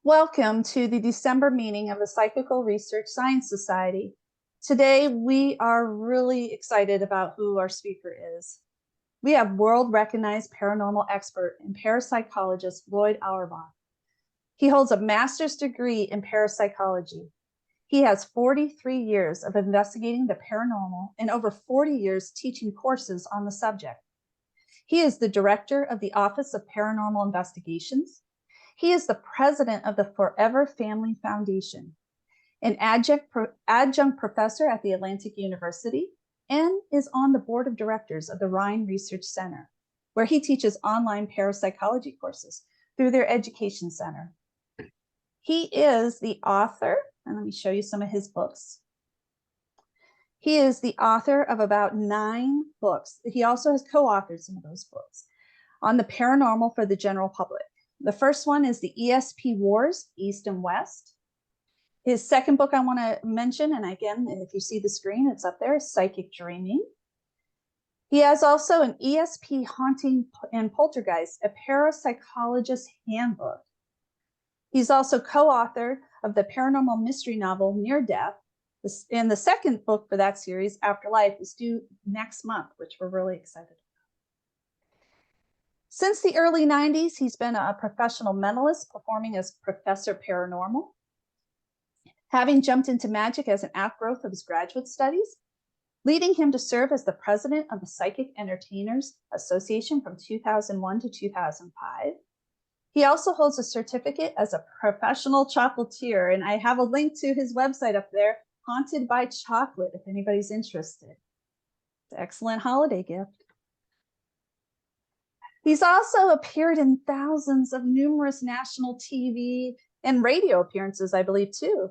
Welcome to the December meeting of the Psychical Research Science Society. Today, we are really excited about who our speaker is. We have world-recognized paranormal expert and parapsychologist Loyd Auerbach. He holds a master's degree in parapsychology. He has 43 years of investigating the paranormal and over 40 years teaching courses on the subject. He is the director of the Office of Paranormal Investigations. He is the president of the Forever Family Foundation, an adjunct professor at the Atlantic University, and is on the board of directors of the Rhine Research Center, where he teaches online parapsychology courses through their education center. He is the author, and let me show you some of his books. He is the author of about 9 books. He also has co-authored some of those books on the paranormal for the general public. The first one is the ESP Wars, East and West. His second book I want to mention, and again, if you see the screen, it's up there, is Psychic Dreaming. He has also an ESP Haunting and Poltergeist, a parapsychologist handbook. He's also co-author of the paranormal mystery novel Near Death, and the second book for that series, Afterlife, is due next month, which we're really excited about. Since the early 90s, he's been a professional mentalist, performing as Professor Paranormal, having jumped into magic as an outgrowth of his graduate studies, leading him to serve as the president of the Psychic Entertainers Association from 2001 to 2005. He also holds a certificate as a professional chocolatier, and I have a link to his website up there, Haunted by Chocolate, if anybody's interested. It's an excellent holiday gift. He's also appeared in thousands of numerous national TV and radio appearances, I believe, too.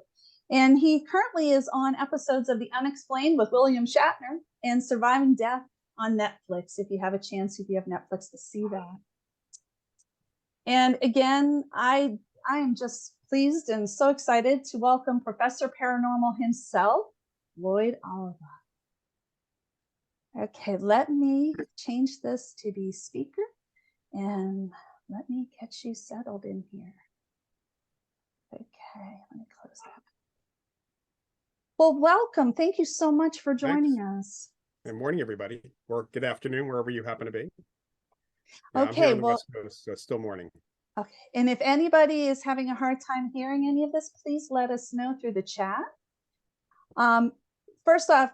And he currently is on episodes of The Unexplained with William Shatner and Surviving Death on Netflix, if you have a chance, if you have Netflix, to see that. And again, I am just pleased and so excited to welcome Professor Paranormal himself, Loyd Auerbach. Okay, let me change this to be speaker. And let me get you settled in here. Okay, let me close that. Well, welcome. Thank you so much for joining us. Good morning, everybody, or good afternoon, wherever you happen to be. Yeah, okay, I'm here on the West Coast, so it's still morning. Okay, and if anybody is having a hard time hearing any of this, please let us know through the chat. First off,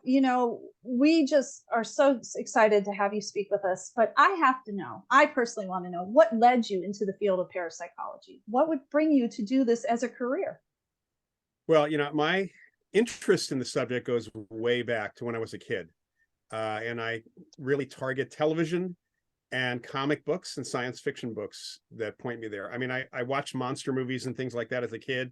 we just are so excited to have you speak with us, but I personally want to know, what led you into the field of parapsychology? What would bring you to do this as a career? Well, my interest in the subject goes way back to when I was a kid. And I really target television and comic books and science fiction books that point me there. I mean, I watched monster movies and things like that as a kid.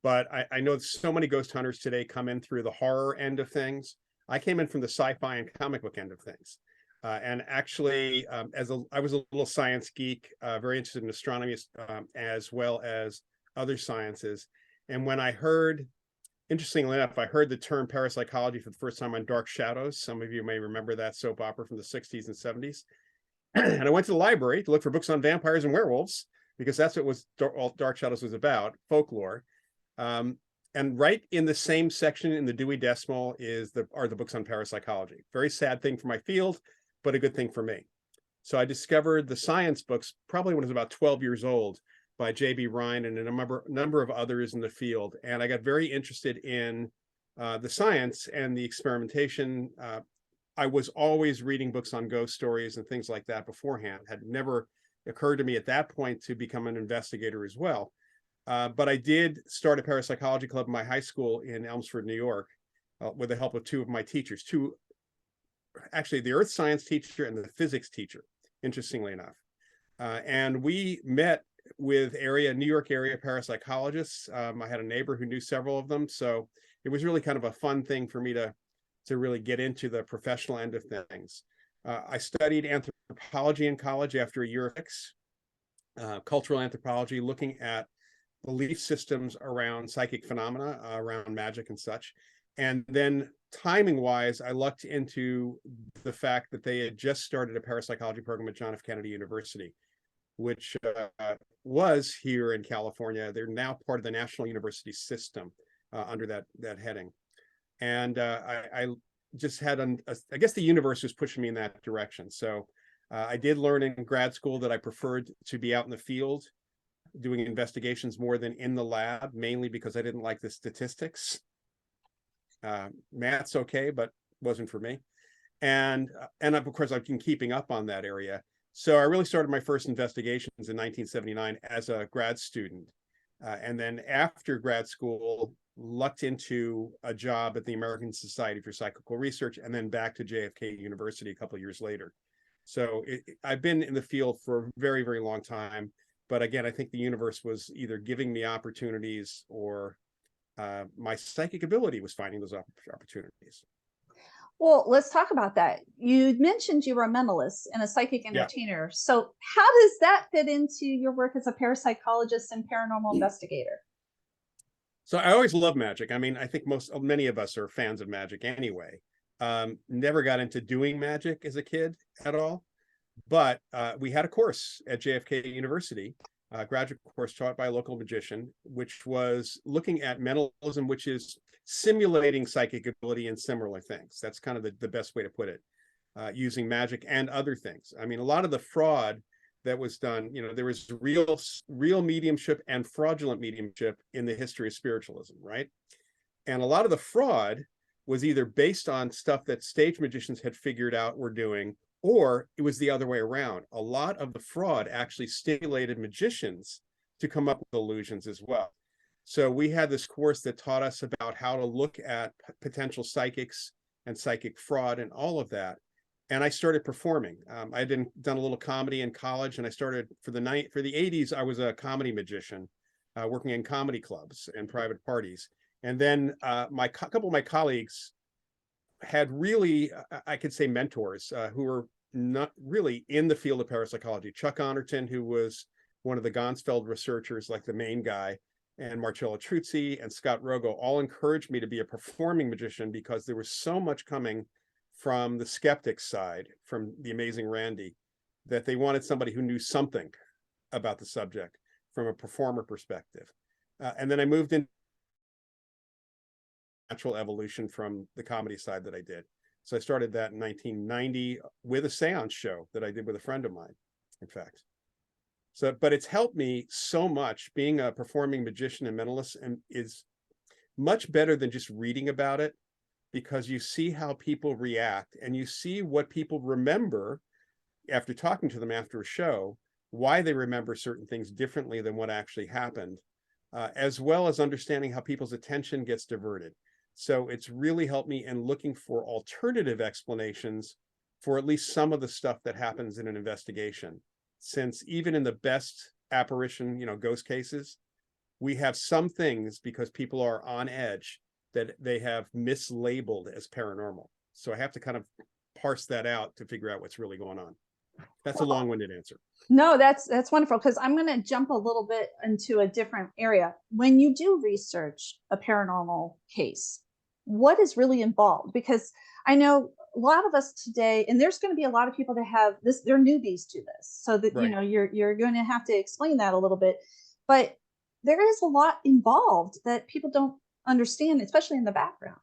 But I know so many ghost hunters today come in through the horror end of things. I came in from the sci-fi and comic book end of things. And actually, I was a little science geek, very interested in astronomy as well as other sciences. And when interestingly enough, I heard the term parapsychology for the first time on Dark Shadows. Some of you may remember that soap opera from the 60s and 70s. And I went to the library to look for books on vampires and werewolves, because that's what Dark Shadows was about, folklore. And right in the same section in the Dewey Decimal are the books on parapsychology. Very sad thing for my field, but a good thing for me. So I discovered the science books probably when I was about 12 years old by J.B. Rhine and a number of others in the field. And I got very interested in the science and the experimentation. I was always reading books on ghost stories and things like that beforehand. Had never occurred to me at that point to become an investigator as well. But I did start a parapsychology club in my high school in Elmsford, New York, with the help of 2 of my teachers, actually the earth science teacher and the physics teacher, interestingly enough. And we met with New York area parapsychologists. I had a neighbor who knew several of them. So it was really kind of a fun thing for me to really get into the professional end of things. I studied anthropology in college after a year of physics, cultural anthropology, looking at belief systems around psychic phenomena, around magic and such. And then timing wise, I lucked into the fact that they had just started a parapsychology program at John F. Kennedy University. which was here in California. They're now part of the National University System under that heading. And I just had, I guess the universe was pushing me in that direction. So I did learn in grad school that I preferred to be out in the field doing investigations more than in the lab, mainly because I didn't like the statistics. Math's okay, but wasn't for me. And of course, I've been keeping up on that area. So I really started my first investigations in 1979 as a grad student. And then after grad school, lucked into a job at the American Society for Psychical Research, and then back to JFK University a couple of years later. So I've been in the field for a very, very long time. But again, I think the universe was either giving me opportunities, or my psychic ability was finding those opportunities. Well, let's talk about that. You mentioned you were a mentalist and a psychic Yeah. entertainer. So how does that fit into your work as a parapsychologist and paranormal investigator? So I always love magic. I mean, I think many of us are fans of magic anyway. Never got into doing magic as a kid at all. But we had a course at JFK University, a graduate course taught by a local magician, which was looking at mentalism, which is simulating psychic ability and similar things. That's kind of the best way to put it, using magic and other things. I mean, a lot of the fraud that was done, there was real mediumship and fraudulent mediumship in the history of spiritualism, right? And a lot of the fraud was either based on stuff that stage magicians had figured out were doing, or it was the other way around. A lot of the fraud actually stimulated magicians to come up with illusions as well. So we had this course that taught us about how to look at potential psychics and psychic fraud and all of that. And I started performing. I had done a little comedy in college, and I started for the 80s. I was a comedy magician, working in comedy clubs and private parties. And then couple of my colleagues had really, I could say, mentors who were not really in the field of parapsychology. Chuck Honerton, who was one of the Gonsfeld researchers, like the main guy, and Marcello Truzzi and Scott Rogo all encouraged me to be a performing magician, because there was so much coming from the skeptic side, from the amazing Randy, that they wanted somebody who knew something about the subject from a performer perspective. And then I moved into natural evolution from the comedy side that I did. So I started that in 1990 with a seance show that I did with a friend of mine, in fact. So, but it's helped me so much. Being a performing magician and mentalist is much better than just reading about it, because you see how people react and you see what people remember after talking to them after a show, why they remember certain things differently than what actually happened, as well as understanding how people's attention gets diverted. So it's really helped me in looking for alternative explanations for at least some of the stuff that happens in an investigation. Since even in the best apparition, ghost cases, we have some things, because people are on edge, that they have mislabeled as paranormal. So I have to kind of parse that out to figure out what's really going on. That's a long-winded answer. No, that's wonderful, because I'm going to jump a little bit into a different area. When you do research a paranormal case, what is really involved? Because I know a lot of us today, and there's going to be a lot of people that have this, they're newbies to this, so that Right. you're going to have to explain that a little bit. But there is a lot involved that people don't understand, especially in the background.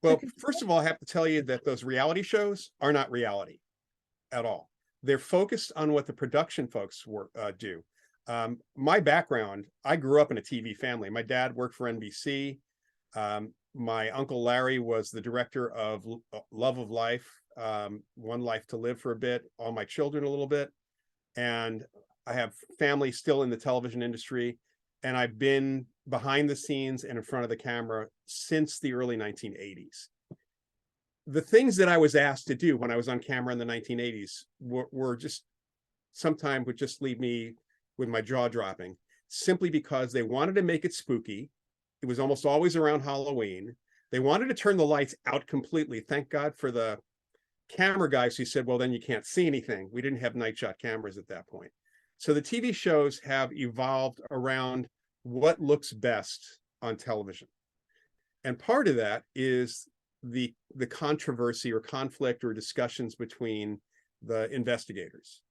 Well, first of all, I have to tell you that those reality shows are not reality at all. They're focused on what the production folks do. My background, I grew up in a TV family. My dad worked for NBC. My uncle Larry was the director of Love of Life, One Life to Live for a bit, All My Children a little bit. And I have family still in the television industry. And I've been behind the scenes and in front of the camera since the early 1980s. The things that I was asked to do when I was on camera in the 1980s were just, sometimes would just leave me with my jaw dropping, simply because they wanted to make it spooky. It was almost always around Halloween. They wanted to turn the lights out completely. Thank God for the camera guys who said, well, then you can't see anything. We didn't have night shot cameras at that point. So the TV shows have evolved around what looks best on television. And part of that is the controversy or conflict or discussions between the investigators.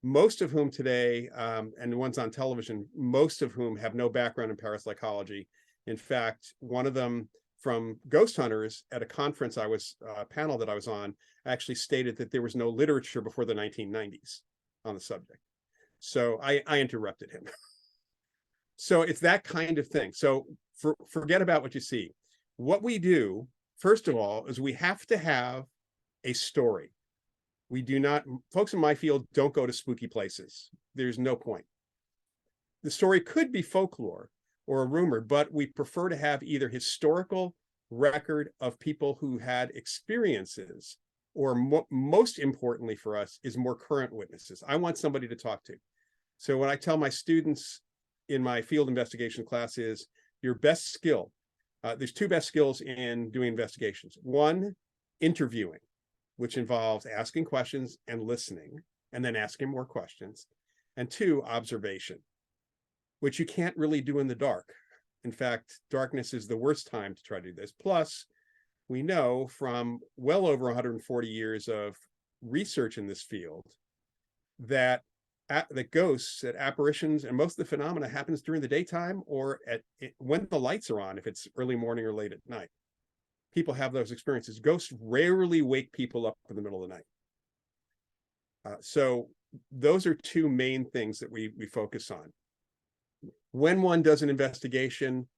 most of whom today, and the ones on television, most of whom have no background in parapsychology. In fact, one of them from Ghost Hunters at a conference panel that I was on, actually stated that there was no literature before the 1990s on the subject. So I interrupted him. So it's that kind of thing. So forget about what you see. What we do, first of all, is we have to have a story. We do not, folks in my field don't go to spooky places. There's no point. The story could be folklore or a rumor, but we prefer to have either historical record of people who had experiences, or most importantly for us is more current witnesses. I want somebody to talk to. So when I tell my students in my field investigation class is your best skill, there's two best skills in doing investigations. One, interviewing, which involves asking questions and listening, and then asking more questions. And two, observation, which you can't really do in the dark. In fact, darkness is the worst time to try to do this. Plus, we know from well over 140 years of research in this field that ghosts, that apparitions, and most of the phenomena happens during the daytime or when the lights are on, if it's early morning or late at night. People have those experiences. Ghosts rarely wake people up in the middle of the night. So those are two main things that we focus on. When one does an investigation,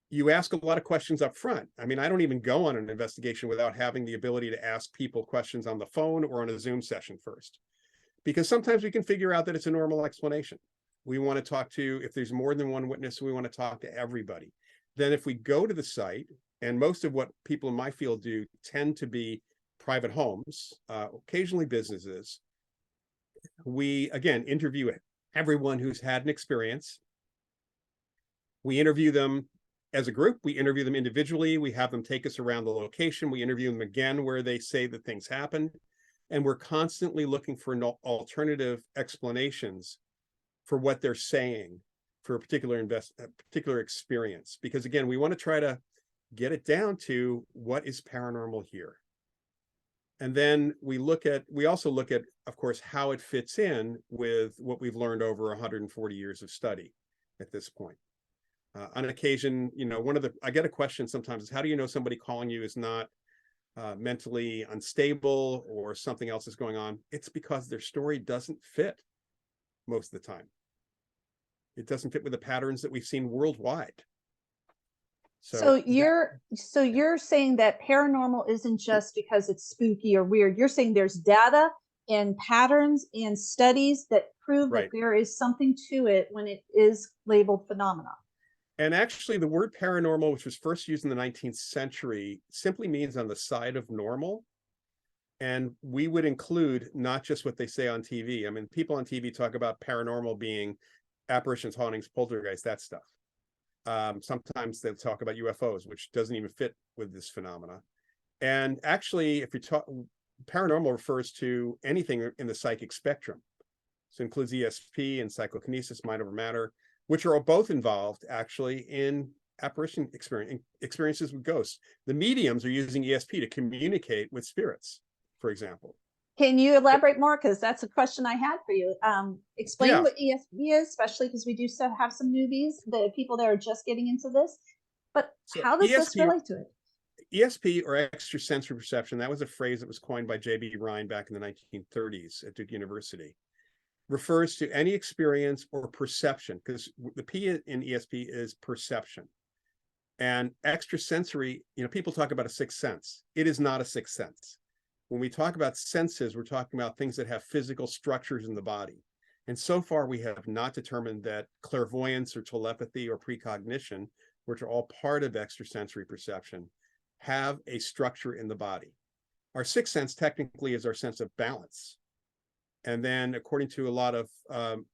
you ask a lot of questions up front. I mean, I don't even go on an investigation without having the ability to ask people questions on the phone or on a Zoom session first, because sometimes we can figure out that it's a normal explanation. We want to talk to, if there's more than one witness, we want to talk to everybody. Then if we go to the site, and most of what people in my field do tend to be private homes, occasionally businesses, we, again, interview everyone who's had an experience. We interview them as a group, we interview them individually, we have them take us around the location, we interview them again where they say that things happened, and we're constantly looking for alternative explanations for what they're saying for a particular experience. Because again, we want to try to get it down to what is paranormal here. And then we also look at, of course, how it fits in with what we've learned over 140 years of study at this point. On occasion, I get a question sometimes is, how do you know somebody calling you is not mentally unstable or something else is going on? It's because their story doesn't fit most of the time. It doesn't fit with the patterns that we've seen worldwide. So you're saying that paranormal isn't just because it's spooky or weird. You're saying there's data and patterns and studies that prove that there is something to it when it is labeled phenomena. And actually, the word paranormal, which was first used in the 19th century, simply means on the side of normal. And we would include not just what they say on TV. I mean, people on TV talk about paranormal being apparitions, hauntings, poltergeists, that stuff. Sometimes they'll talk about UFOs, which doesn't even fit with this phenomena. And actually, if you talk, paranormal refers to anything in the psychic spectrum. So it includes ESP and psychokinesis, mind over matter, which are both involved actually in apparition experiences with ghosts. The mediums are using ESP to communicate with spirits, for example. Can you elaborate more? Because that's a question I had for you. Explain what ESP is, especially because we do have some newbies, the people that are just getting into this. But how does this relate to it? ESP, or extrasensory perception, that was a phrase that was coined by J.B. Rhine back in the 1930s at Duke University. Refers to any experience or perception, because the P in ESP is perception. And extrasensory, people talk about a sixth sense. It is not a sixth sense. When we talk about senses, we're talking about things that have physical structures in the body. And so far, we have not determined that clairvoyance or telepathy or precognition, which are all part of extrasensory perception, have a structure in the body. Our sixth sense technically is our sense of balance. And then, according to a lot of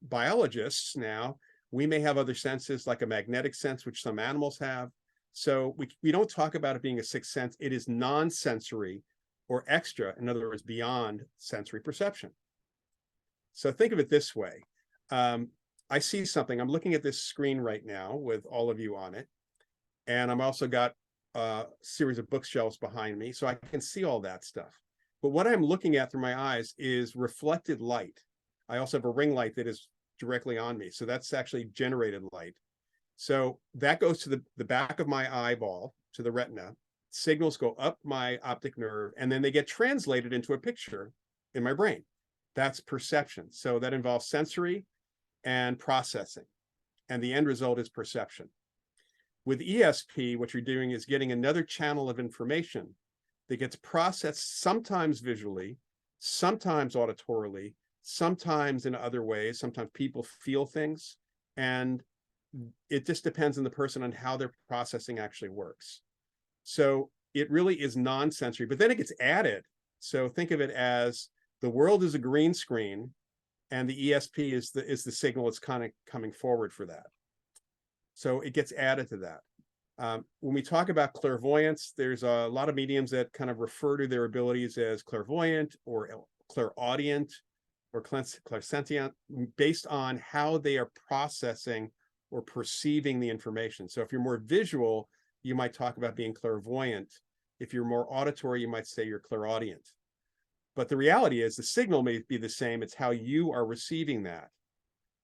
biologists now, we may have other senses like a magnetic sense, which some animals have. So we don't talk about it being a sixth sense. It is non-sensory or extra, in other words, beyond sensory perception. So think of it this way. I see something. I'm looking at this screen right now with all of you on it. And I'm also got a series of bookshelves behind me, so I can see all that stuff. But what I'm looking at through my eyes is reflected light. I also have a ring light that is directly on me. So that's actually generated light. So that goes to the back of my eyeball, to the retina. Signals go up my optic nerve, and then they get translated into a picture in my brain. That's perception. So that involves sensory and processing. And the end result is perception. With ESP, what you're doing is getting another channel of information that gets processed sometimes visually, sometimes auditorily, sometimes in other ways. Sometimes people feel things, and it just depends on the person on how their processing actually works. So it really is non-sensory, but then it gets added. So think of it as the world is a green screen, and the ESP is the signal that's kind of coming forward for that. So it gets added to that. When we talk about clairvoyance, there's a lot of mediums that kind of refer to their abilities as clairvoyant or clairaudient or clairsentient based on how they are processing or perceiving the information. So if you're more visual, you might talk about being clairvoyant. If you're more auditory, you might say you're clairaudient. But the reality is the signal may be the same. It's how you are receiving that.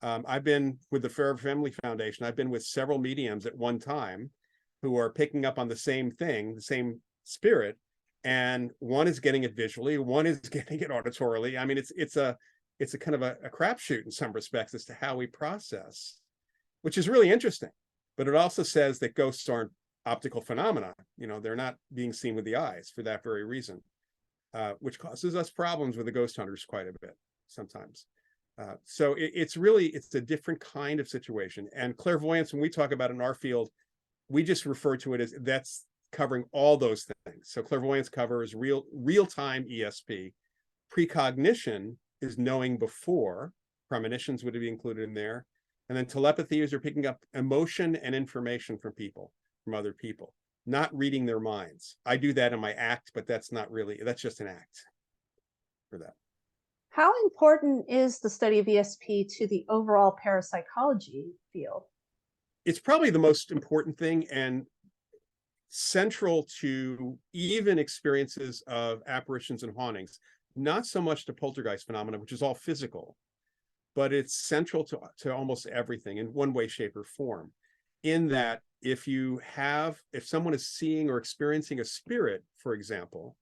I've been with the Fair Family Foundation. I've been with several mediums at one time who are picking up on the same thing, the same spirit, and one is getting it visually, one is getting it auditorily. I mean, it's a kind of a crapshoot in some respects as to how we process, which is really interesting. But it also says that ghosts aren't optical phenomena. You know, they're not being seen with the eyes for that very reason, which causes us problems with the ghost hunters quite a bit sometimes. So it's a different kind of situation. And clairvoyance, when we talk about it in our field, we just refer to it as that's covering all those things. So clairvoyance covers real-time ESP. Precognition is knowing before. Premonitions would be included in there. And then telepathy is you're picking up emotion and information from people, from other people, not reading their minds. I do that in my act, but that's just an act for that. How important is the study of ESP to the overall parapsychology field? It's probably the most important thing and central to even experiences of apparitions and hauntings, not so much to poltergeist phenomena, which is all physical, but it's central to almost everything in one way, shape, or form. In that, if someone is seeing or experiencing a spirit, for example,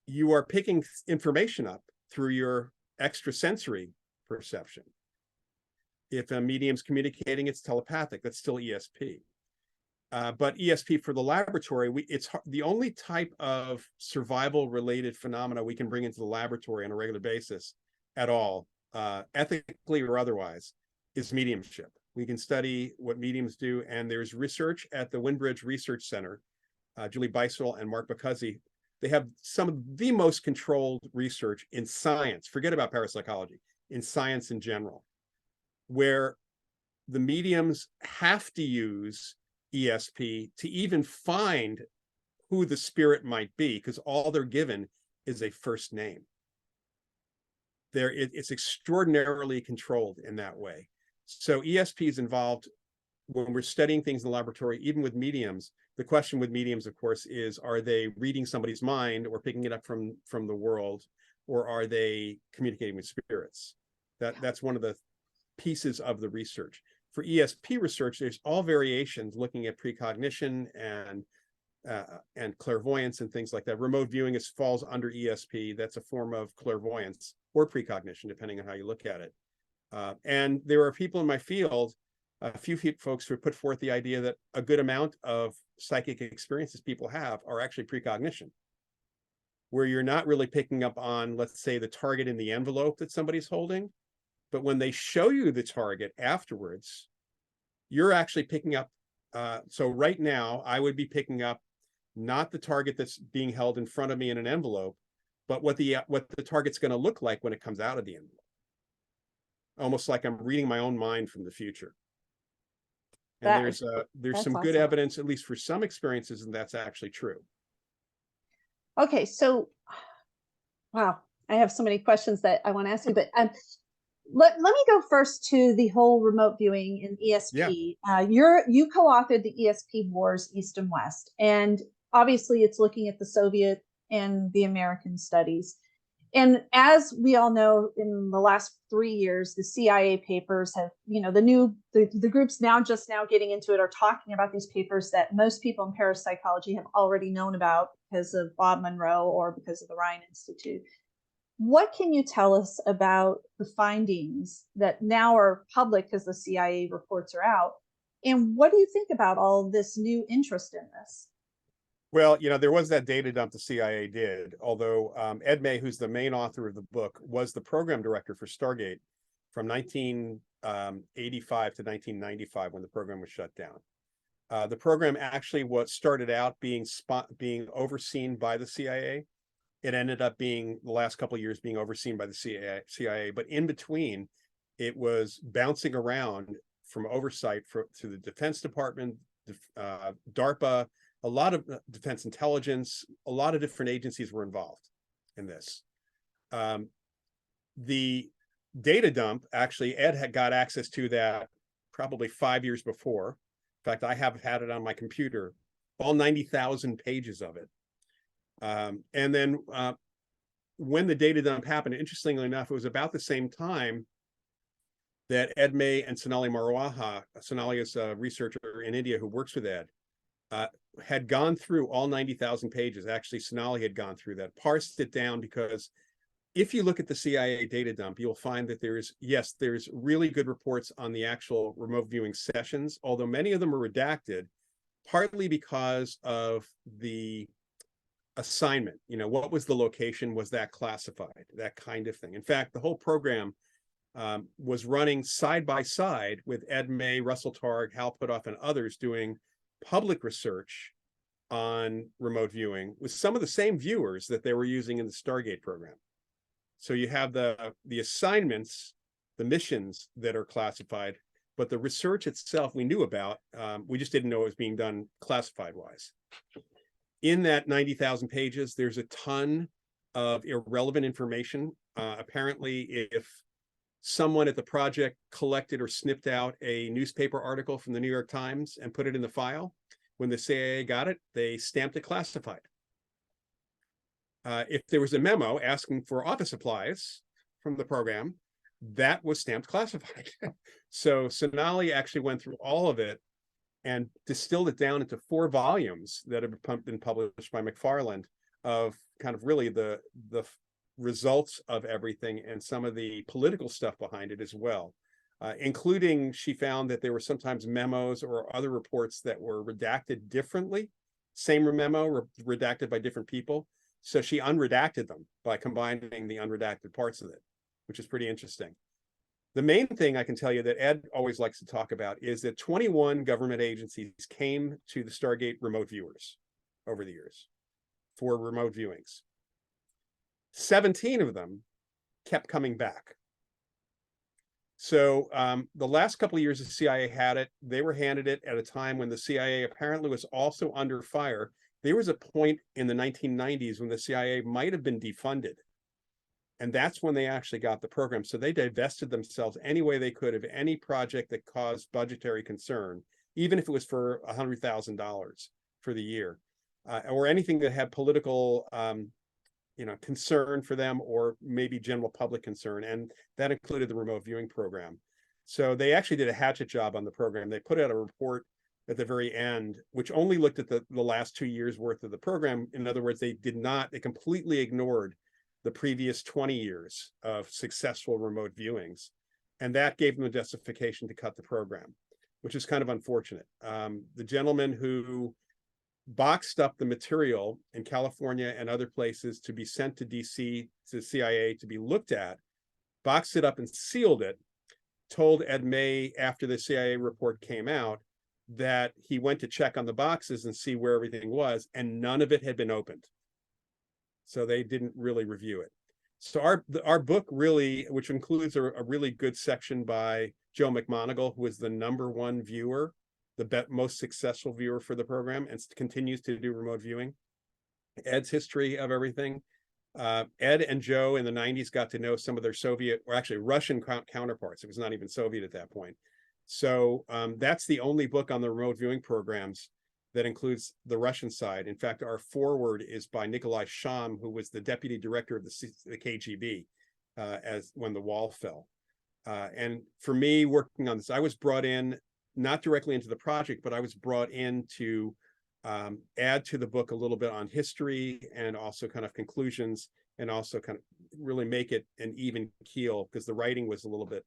you are picking information up through your extrasensory perception. If a medium's communicating, it's telepathic. That's still ESP. But ESP for the laboratory, it's the only type of survival-related phenomena we can bring into the laboratory on a regular basis at all, ethically or otherwise, is mediumship. We can study what mediums do, and there's research at the Rhine Research Center. Julie Beisel and Mark Bacuzzi, they have some of the most controlled research in science, forget about parapsychology, in science in general, where the mediums have to use ESP to even find who the spirit might be, because all they're given is a first name. It's extraordinarily controlled in that way. So ESP is involved when we're studying things in the laboratory, even with mediums. The question with mediums, of course, is, are they reading somebody's mind or picking it up from the world, or are they communicating with spirits? That's one of the pieces of the research. For ESP research, there's all variations looking at precognition and clairvoyance and things like that. Remote viewing falls under ESP. That's a form of clairvoyance or precognition, depending on how you look at it. And there are people in my field, a few folks who have put forth the idea that a good amount of psychic experiences people have are actually precognition, where you're not really picking up on, let's say, the target in the envelope that somebody's holding, but when they show you the target afterwards, you're actually picking up. So right now, I would be picking up not the target that's being held in front of me in an envelope, but what the target's going to look like when it comes out of the envelope. Almost like I'm reading my own mind from the future. And there's some good awesome evidence, at least for some experiences, and that's actually true. Okay, so wow, I have so many questions that I want to ask you, but let me go first to the whole remote viewing in ESP. Yeah. You co-authored the ESP Wars East and West, and obviously it's looking at the Soviet and the American studies. And as we all know, in the last 3 years, the CIA papers have, the groups just now getting into it are talking about these papers that most people in parapsychology have already known about because of Bob Monroe or because of the Rhine Institute. What can you tell us about the findings that now are public because the CIA reports are out? And what do you think about all this new interest in this? Well, there was that data dump the CIA did, although Ed May, who's the main author of the book, was the program director for Stargate from 1985 to 1995 when the program was shut down. The program actually started out being overseen by the CIA. It ended up being, the last couple of years, being overseen by the CIA. But in between, it was bouncing around from oversight to the Defense Department, DARPA, a lot of defense intelligence, a lot of different agencies were involved in this. The data dump, actually, Ed had got access to that probably 5 years before. In fact, I have had it on my computer, all 90,000 pages of it. And then when the data dump happened, interestingly enough, it was about the same time that Ed May and Sonali Marwaha, Sonali is a researcher in India who works with Ed, had gone through all 90,000 pages. Actually, Sonali had gone through that, parsed it down, because if you look at the CIA data dump, you'll find that there's really good reports on the actual remote viewing sessions, although many of them are redacted, partly because of the assignment. What was the location? Was that classified? That kind of thing. In fact, the whole program was running side by side with Ed May, Russell Targ, Hal Puthoff, and others doing public research on remote viewing with some of the same viewers that they were using in the Stargate program. So you have the assignments, the missions that are classified, but the research itself we knew about, we just didn't know it was being done classified wise. In that 90,000 pages, there's a ton of irrelevant information. Apparently, if someone at the project collected or snipped out a newspaper article from the New York Times and put it in the file, when the CIA got it, they stamped it classified. If there was a memo asking for office supplies from the program, that was stamped classified. So Sonali actually went through all of it and distilled it down into 4 volumes that have been published by McFarland of kind of really the results of everything and some of the political stuff behind it as well, including she found that there were sometimes memos or other reports that were redacted differently, same memo redacted by different people. So she unredacted them by combining the unredacted parts of it, which is pretty interesting. The main thing I can tell you that Ed always likes to talk about is that 21 government agencies came to the Stargate remote viewers over the years for remote viewings. 17 of them kept coming back. So the last couple of years the CIA had it, they were handed it at a time when the CIA apparently was also under fire. There was a point in the 1990s when the CIA might have been defunded. And that's when they actually got the program. So they divested themselves any way they could of any project that caused budgetary concern, even if it was for $100,000 for the year, or anything that had political concern for them, or maybe general public concern. And that included the remote viewing program. So they actually did a hatchet job on the program. They put out a report at the very end, which only looked at the last 2 years worth of the program. In other words, they completely ignored the previous 20 years of successful remote viewings. And that gave them a justification to cut the program, which is kind of unfortunate. The gentleman who boxed up the material in California and other places to be sent to DC, to the CIA to be looked at, boxed it up and sealed it, told Ed May after the CIA report came out that he went to check on the boxes and see where everything was, and none of it had been opened. So they didn't really review it. So our book really, which includes a really good section by Joe McMoneagle, who was the #1 viewer, the most successful viewer for the program, and continues to do remote viewing. Ed's history of everything. Ed and Joe in the 90s got to know some of their Soviet, or actually Russian counterparts. It was not even Soviet at that point. So that's the only book on the remote viewing programs that includes the Russian side. In fact, our foreword is by Nikolai Sham, who was the deputy director of the KGB as when the wall fell. And for me, working on this, I was brought in not directly into the project, but I was brought in to add to the book a little bit on history and also kind of conclusions, and also kind of really make it an even keel, because the writing was a little bit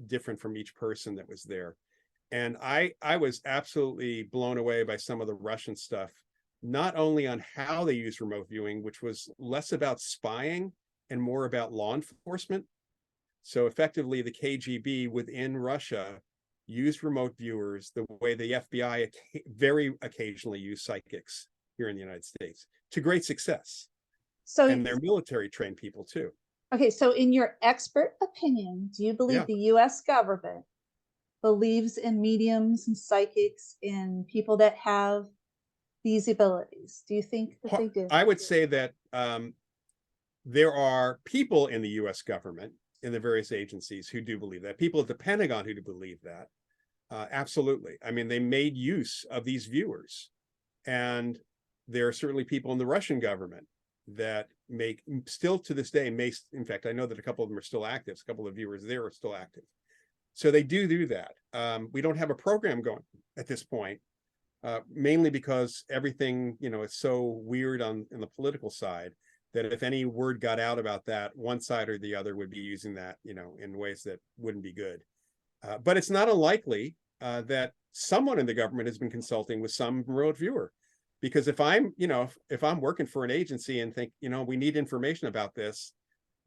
different from each person that was there. And I was absolutely blown away by some of the Russian stuff, not only on how they use remote viewing, which was less about spying and more about law enforcement. So effectively, the KGB within Russia used remote viewers the way the FBI very occasionally use psychics here in the United States, to great success. So, and they're military trained people too. okay, so in your expert opinion, do you believe the US government believes in mediums and psychics, in people that have these abilities? Do you think that they do? I would say that there are people in the US government, in the various agencies, who do believe that. People at the Pentagon who do believe that. Absolutely. I mean, they made use of these viewers. And there are certainly people in the Russian government that make, still to this day, in fact, I know that a couple of them are still active. A couple of viewers there are still active. So they do that. We don't have a program going at this point, mainly because everything, is so weird in the political side, that if any word got out about that, one side or the other would be using that, in ways that wouldn't be good. But it's not unlikely that someone in the government has been consulting with some remote viewer. Because if I'm working for an agency and think, we need information about this,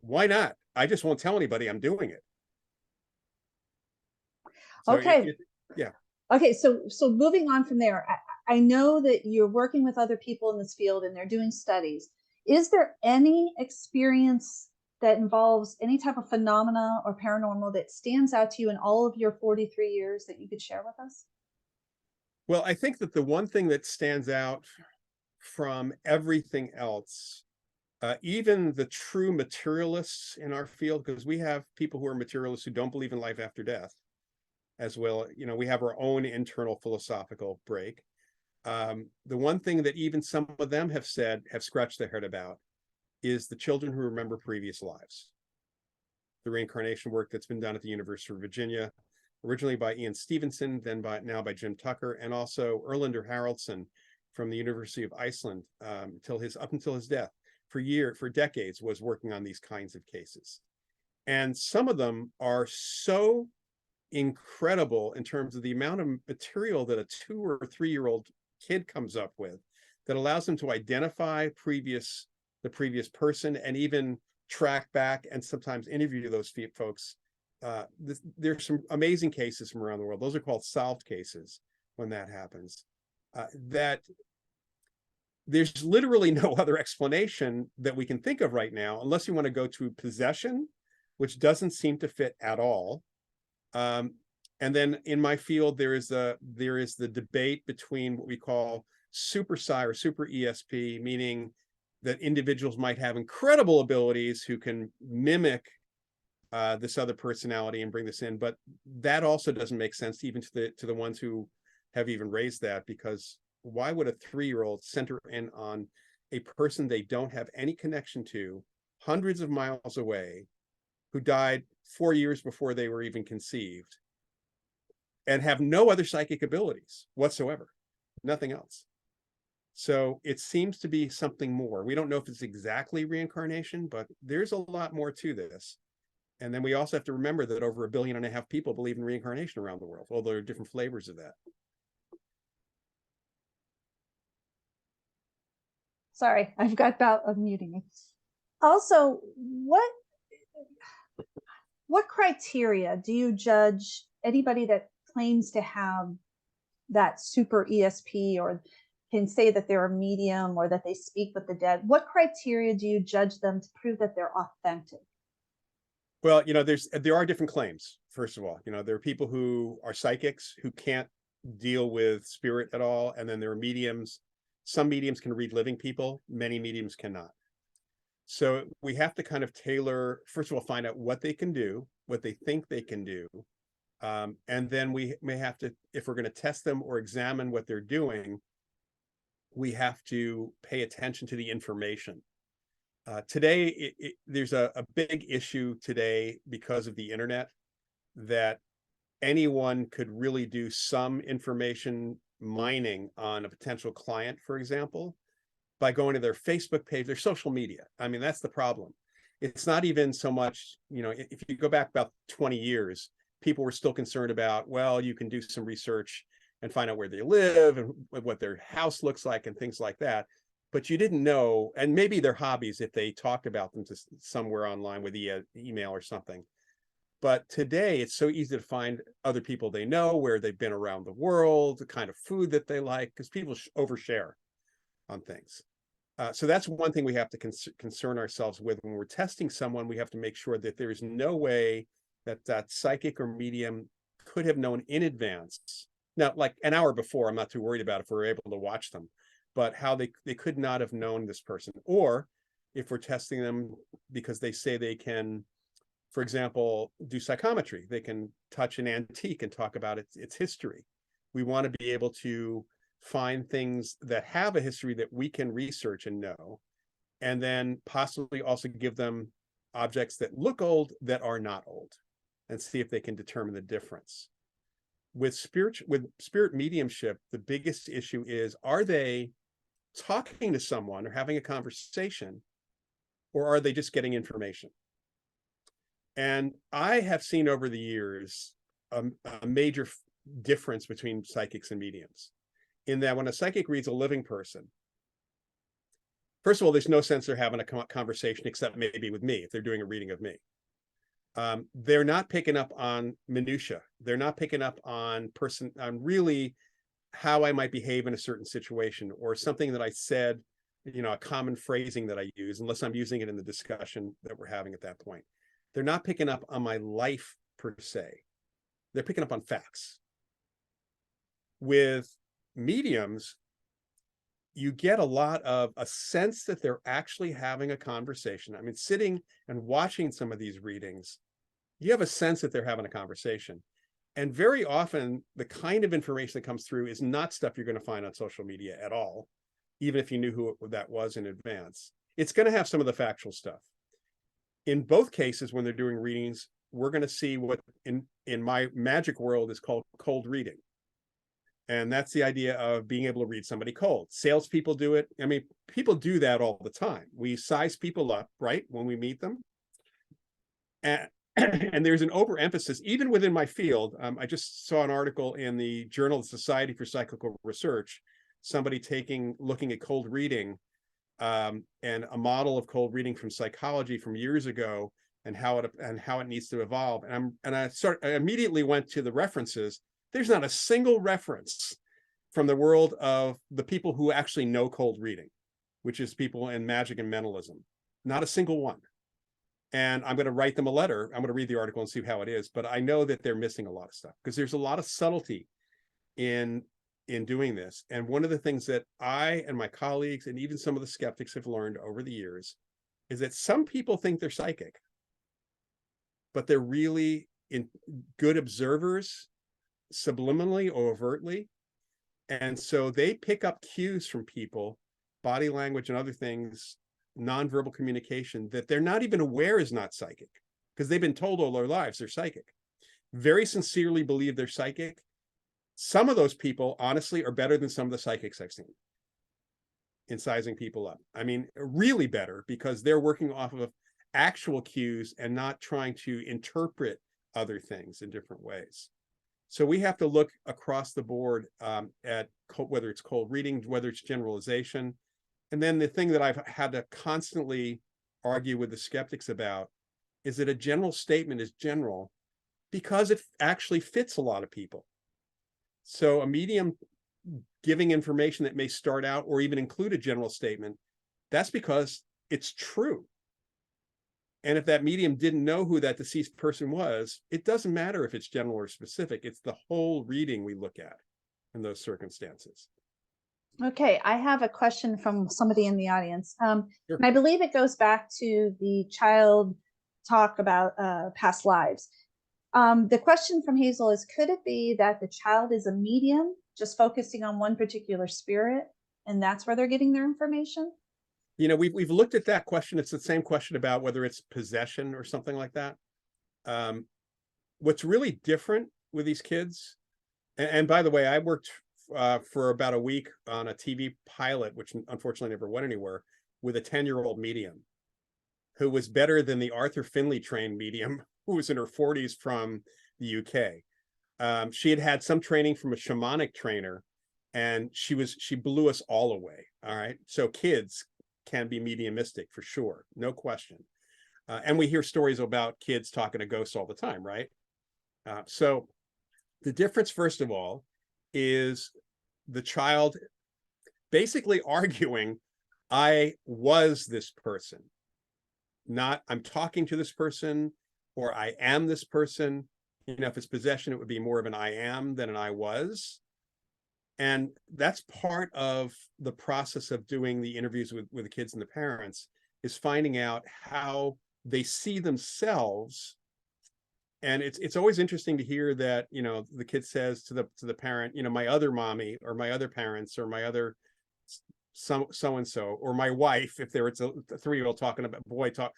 why not? I just won't tell anybody I'm doing it. So okay. Okay, so moving on from there, I know that you're working with other people in this field and they're doing studies. Is there any experience that involves any type of phenomena or paranormal that stands out to you in all of your 43 years that you could share with us? Well, I think that the one thing that stands out from everything else, even the true materialists in our field, because we have people who are materialists who don't believe in life after death as well. We have our own internal philosophical break. The one thing that even some of them have scratched their head about, is the children who remember previous lives. The reincarnation work that's been done at the University of Virginia, originally by Ian Stevenson, then now by Jim Tucker, and also Erlander Haraldsson from the University of Iceland, up until his death, for decades, was working on these kinds of cases. And some of them are so incredible in terms of the amount of material that a 2 or 3-year-old kid comes up with, that allows them to identify the previous person, and even track back and sometimes interview those folks. There's some amazing cases from around the world. Those are called solved cases when that happens. That there's literally no other explanation that we can think of right now, unless you want to go to possession, which doesn't seem to fit at all. And then in my field, there is the debate between what we call super psi or super ESP, meaning that individuals might have incredible abilities who can mimic this other personality and bring this in. But that also doesn't make sense even to the ones who have even raised that, because why would a 3-year-old center in on a person they don't have any connection to, hundreds of miles away, who died 4 years before they were even conceived, and have no other psychic abilities whatsoever, nothing else? So it seems to be something more. We don't know if it's exactly reincarnation, but there's a lot more to this. And then we also have to remember that over 1.5 billion people believe in reincarnation around the world, although there are different flavors of that. Sorry, I've got bout of muting me. Also, what criteria do you judge anybody that claims to have that super ESP, or can say that they're a medium, or that they speak with the dead? What criteria do you judge them to prove that they're authentic? Well, there are different claims. First of all, there are people who are psychics who can't deal with spirit at all. And then there are mediums. Some mediums can read living people. Many mediums cannot. So we have to kind of tailor, first of all, find out what they can do, what they think they can do, And then we may have to, if we're going to test them or examine what they're doing, we have to pay attention to the information. Today, there's a big issue today because of the internet that anyone could really do some information mining on a potential client, for example, by going to their Facebook page, their social media. I mean, that's the problem. It's not even so much, if you go back about 20 years, people were still concerned about, well, you can do some research and find out where they live and what their house looks like and things like that. But you didn't know, and maybe their hobbies if they talked about them to somewhere online with email or something. But today it's so easy to find other people they know, where they've been around the world, the kind of food that they like, because people overshare on things. So that's one thing we have to concern ourselves with when we're testing someone. We have to make sure that there's no way that that psychic or medium could have known in advance. Now, like an hour before, I'm not too worried about if we're able to watch them, but how they could not have known this person. Or if we're testing them because they say they can, for example, do psychometry, they can touch an antique and talk about its history. We want to be able to find things that have a history that we can research and know, and then possibly also give them objects that look old that are not old, and see if they can determine the difference. With spirit mediumship, the biggest issue is, are they talking to someone or having a conversation, or are they just getting information? And I have seen over the years a major difference between psychics and mediums, in that when a psychic reads a living person, first of all, there's no sense they're having a conversation except maybe with me if they're doing a reading of me. They're not picking up on minutia. They're not picking up on really how I might behave in a certain situation, or something that I said, a common phrasing that I use, unless I'm using it in the discussion that we're having at that point. They're not picking up on my life per se. They're picking up on facts. With mediums, you get a lot of a sense that they're actually having a conversation. I mean, sitting and watching some of these readings, you have a sense that they're having a conversation. And very often, the kind of information that comes through is not stuff you're going to find on social media at all, even if you knew who that was in advance. It's going to have some of the factual stuff. In both cases, when they're doing readings, we're going to see what in my magic world is called cold reading. And that's the idea of being able to read somebody cold. Salespeople do it. I mean, people do that all the time. We size people up, right, when we meet them. And there's an overemphasis, even within my field. I just saw an article in the Journal of the Society for Psychical Research, somebody looking at cold reading, and a model of cold reading from psychology from years ago, and how it needs to evolve. And I immediately went to the references. There's not a single reference from the world of the people who actually know cold reading, which is people in magic and mentalism. Not a single one. And I'm going to write them a letter. I'm going to read the article and see how it is. But I know that they're missing a lot of stuff, because there's a lot of subtlety in doing this. And one of the things that I and my colleagues and even some of the skeptics have learned over the years is that some people think they're psychic, but they're really good observers, subliminally or overtly. And so they pick up cues from people, body language and other things, nonverbal communication, that they're not even aware is not psychic, because they've been told all their lives they're psychic. Very sincerely believe they're psychic. Some of those people, honestly, are better than some of the psychics I've seen in sizing people up. I mean, really better, because they're working off of actual cues and not trying to interpret other things in different ways. So we have to look across the board at whether it's cold reading, whether it's generalization. And then the thing that I've had to constantly argue with the skeptics about is that a general statement is general because it actually fits a lot of people. So a medium giving information that may start out or even include a general statement, that's because it's true. And if that medium didn't know who that deceased person was, it doesn't matter if it's general or specific. It's the whole reading we look at in those circumstances. Okay, I have a question from somebody in the audience. Sure. And I believe it goes back to the child talk about past lives. The question from Hazel is, could it be that the child is a medium, just focusing on one particular spirit, and that's where they're getting their information? We've looked at that question. It's the same question about whether it's possession or something like that. What's really different with these kids, and by the way, I worked for about a week on a TV pilot, which unfortunately never went anywhere, with a 10-year-old medium who was better than the Arthur Finley trained medium who was in her 40s from the UK. She had some training from a shamanic trainer, and she blew us all away. All right. So kids can be mediumistic for sure. No question. And we hear stories about kids talking to ghosts all the time, right? So the difference, first of all, is the child basically arguing, I was this person, not I'm talking to this person, or I am this person. If it's possession, it would be more of an I am than an I was. And that's part of the process of doing the interviews with the kids and the parents, is finding out how they see themselves. And it's always interesting to hear that, the kid says to the parent, my other mommy, or my other parents, or my other so and so, or my wife, if it's a 3-year-old talking about boy talk,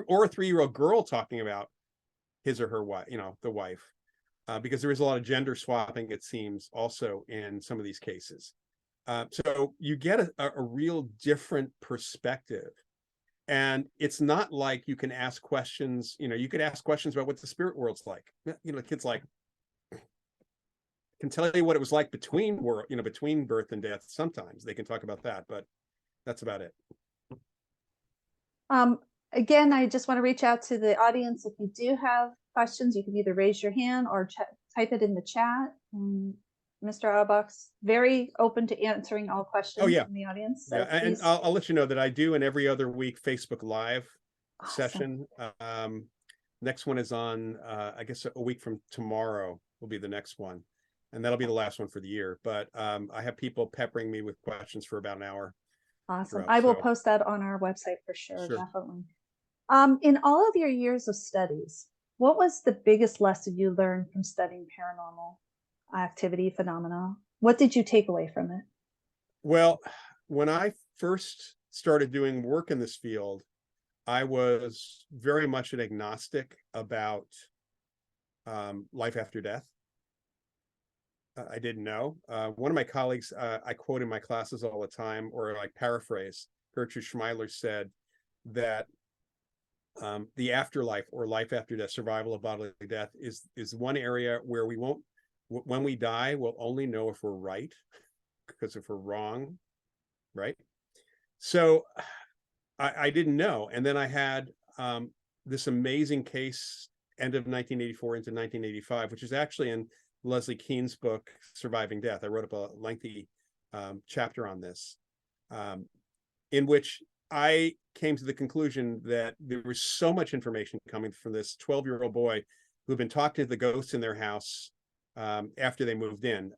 or a 3-year-old girl talking about his or her wife, the wife, because there is a lot of gender swapping, it seems, also in some of these cases. So you get a real different perspective. And it's not like you can ask questions, you could ask questions about what the spirit world's like. Kids can tell you what it was like between birth and death. Sometimes they can talk about that, but that's about it. Again, I just want to reach out to the audience. If you do have questions, you can either raise your hand or type it in the chat. Mr. Auerbach's very open to answering all questions from the audience. So and I'll let you know that I do an every other week Facebook Live session. Next one is on, I guess a week from tomorrow will be the next one. And that'll be the last one for the year. But I have people peppering me with questions for about an hour. Awesome. I will post that on our website for sure. Definitely. In all of your years of studies, what was the biggest lesson you learned from studying paranormal activity phenomena? What did you take away from it? Well, when I first started doing work in this field, I was very much an agnostic about life after death. I didn't know. One of my colleagues, I quote in my classes all the time, or like paraphrase, Gertrude Schmeiler said that the afterlife, or life after death, survival of bodily death, is one area where we won't, when we die, we'll only know if we're right, because if we're wrong, right? So I didn't know. And then I had this amazing case, end of 1984 into 1985, which is actually in Leslie Kean's book, Surviving Death. I wrote up a lengthy chapter on this, in which I came to the conclusion that there was so much information coming from this 12-year-old boy who had been talking to the ghosts in their house after they moved in.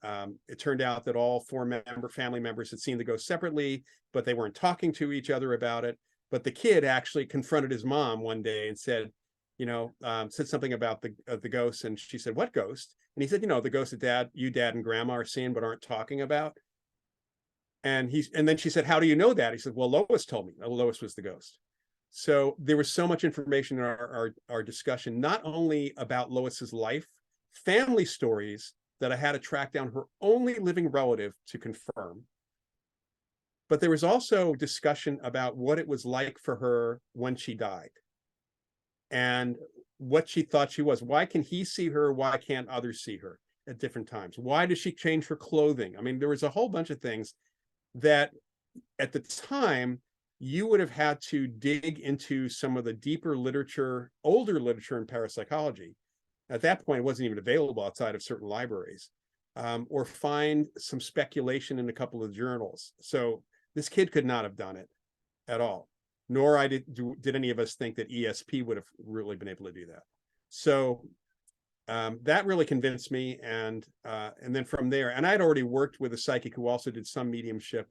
It turned out that all 4 family members had seen the ghost separately, but they weren't talking to each other about it. But the kid actually confronted his mom one day and said, said something about the ghost, and she said, "What ghost?" And he said, "The ghost that dad, and grandma are seeing but aren't talking about." And then she said, "How do you know that?" He said, "Well, Lois told me." Lois was the ghost. So there was so much information in our discussion, not only about Lois's life, family stories that I had to track down her only living relative to confirm, but there was also discussion about what it was like for her when she died, and what she thought she was. Why can he see her? Why can't others see her at different times? Why does she change her clothing? I mean, there was a whole bunch of things that at the time you would have had to dig into some of the deeper literature, older literature in parapsychology. At that point, it wasn't even available outside of certain libraries, or find some speculation in a couple of journals. So this kid could not have done it at all. Nor did any of us think that ESP would have really been able to do that. So that really convinced me, and then from there, and I'd already worked with a psychic who also did some mediumship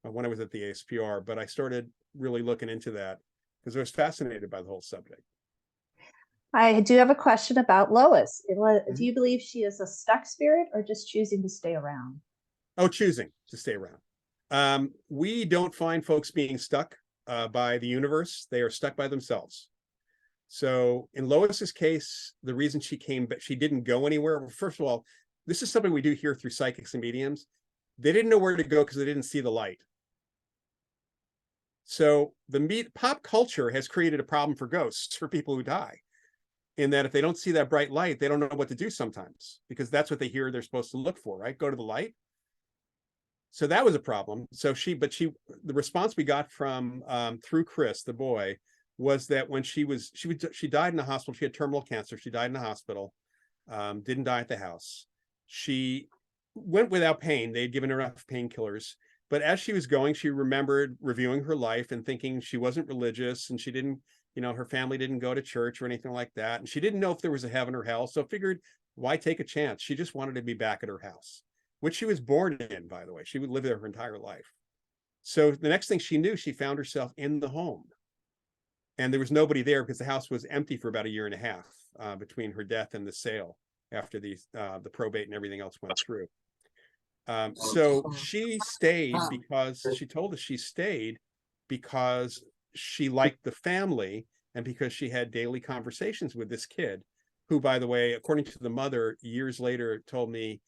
when I was at the ASPR, but I started really looking into that because I was fascinated by the whole subject. I do have a question about Lois. Do Mhm. you believe she is a stuck spirit or just choosing to stay around? Oh, choosing to stay around. We don't find folks being stuck by the universe. They are stuck by themselves. So in Lois's case, the reason she came, but she didn't go anywhere. Well, first of all, this is something we do here through psychics and mediums. They didn't know where to go because they didn't see the light. So the pop culture has created a problem for ghosts, for people who die, in that if they don't see that bright light, they don't know what to do sometimes, because that's what they hear they're supposed to look for, right? Go to the light. So that was a problem. So the response we got from through Chris, the boy, was that when she died in the hospital. She had terminal cancer. She died in the hospital. Didn't die at the house. She went without pain. They had given her enough painkillers. But as she was going, she remembered reviewing her life and thinking she wasn't religious, and she didn't, her family didn't go to church or anything like that. And she didn't know if there was a heaven or hell. So figured, why take a chance? She just wanted to be back at her house, which she was born in, by the way. She would live there her entire life. So the next thing she knew, she found herself in the home. And there was nobody there because the house was empty for about a year and a half between her death and the sale, after the probate and everything else went through. So she stayed because she told us she stayed because she liked the family and because she had daily conversations with this kid, who, by the way, according to the mother, years later told me,